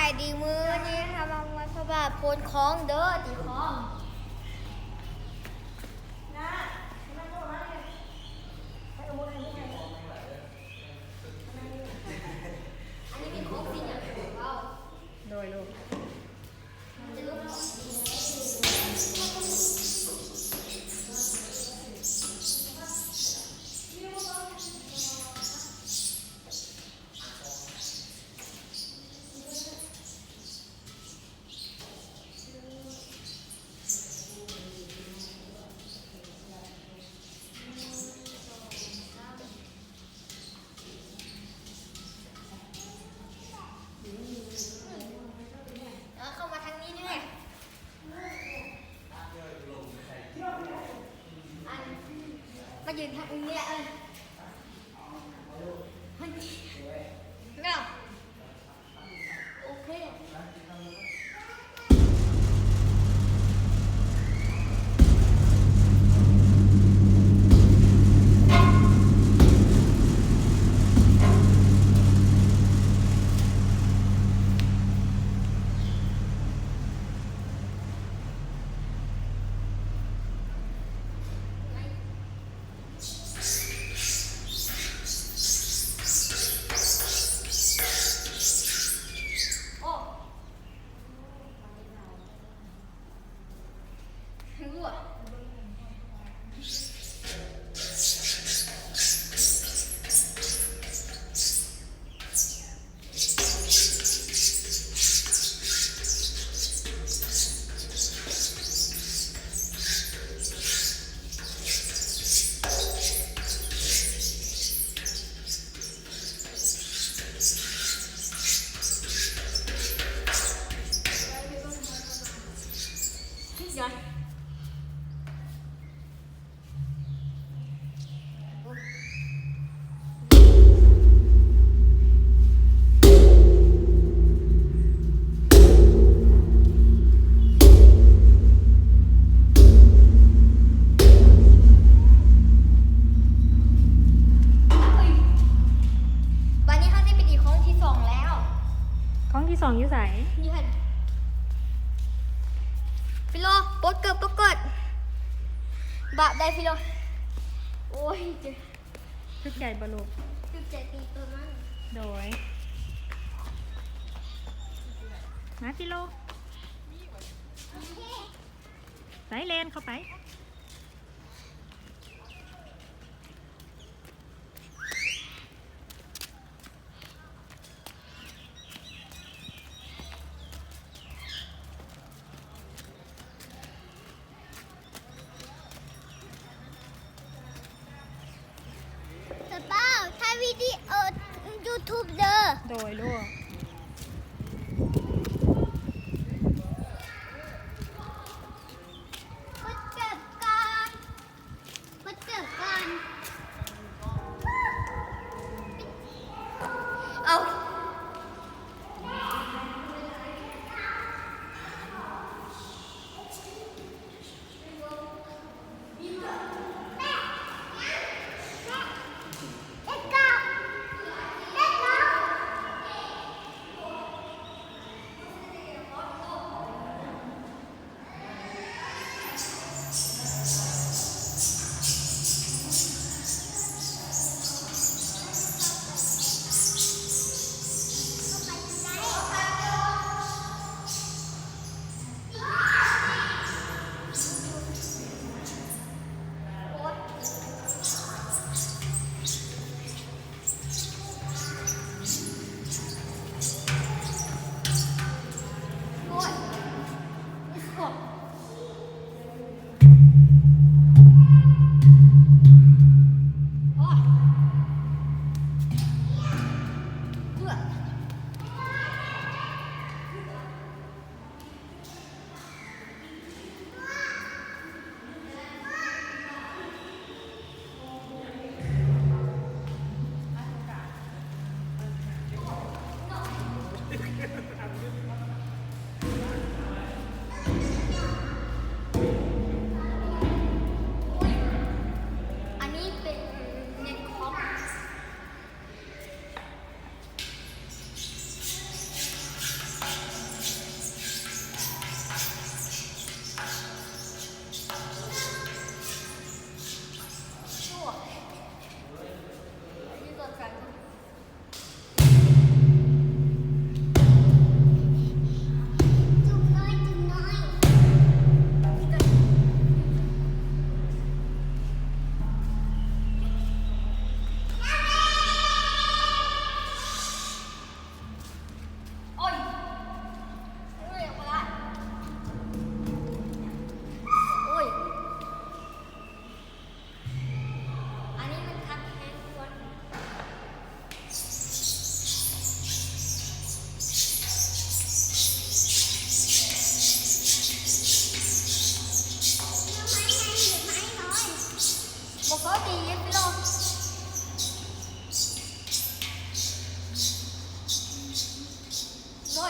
ายดีมือนี่ทำมาเพราะว่าโพนคล้องเด้อตีคล้องอันนี้เป็นโค้กสิ่งอย่างของเราโดยลูกมายืนทางนี้เนาะโอเคย้อนวันนี้เขาได้ไปดีครั้งที่สองแล้วครั้งที่สองอยู่ไหนยืนพี่โลปดเกิดปกดบะได้พี่โลโอ้ยเจ็บชุดใหญ่บลูกจุดใจตีตัวมันโดยมาพี่โลใส่เลนเข้าไปวิดีโอ YouTube เด้อโดยลูกเอา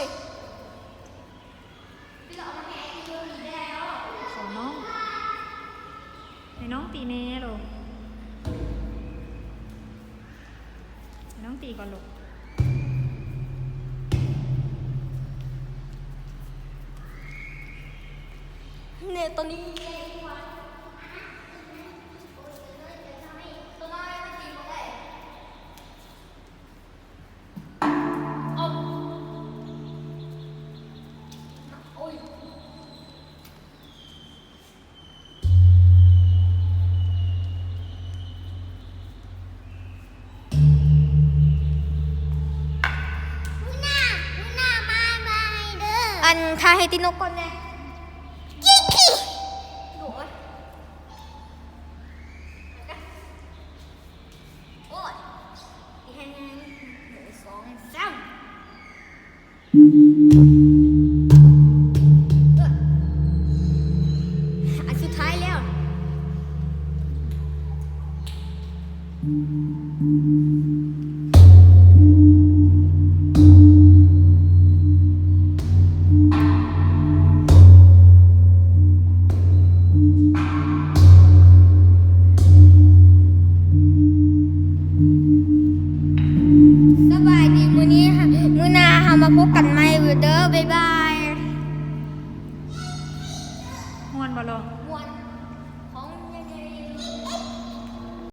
ยพี่เราเอามาแกะที่โดนแดงแล้ว ขอน้องให้น้องตีเน่ลูกให้น้องตีก่อนลูก เนี่ยตอนนี้ตัวน้อยไม่จริงเลยเอาโอ้ยอันทาให้ตินกก่อนแน่จิ๊กกี้โอ้ยโอ้ยอีกแค่นี้1 2 3อันสุดท้ายแล้วสบายดีมื้อนี้ค่ะมื้อหน้าเฮามาพบกันใหม่เด้อบ๊ายบาย ม่วนบ่ลูก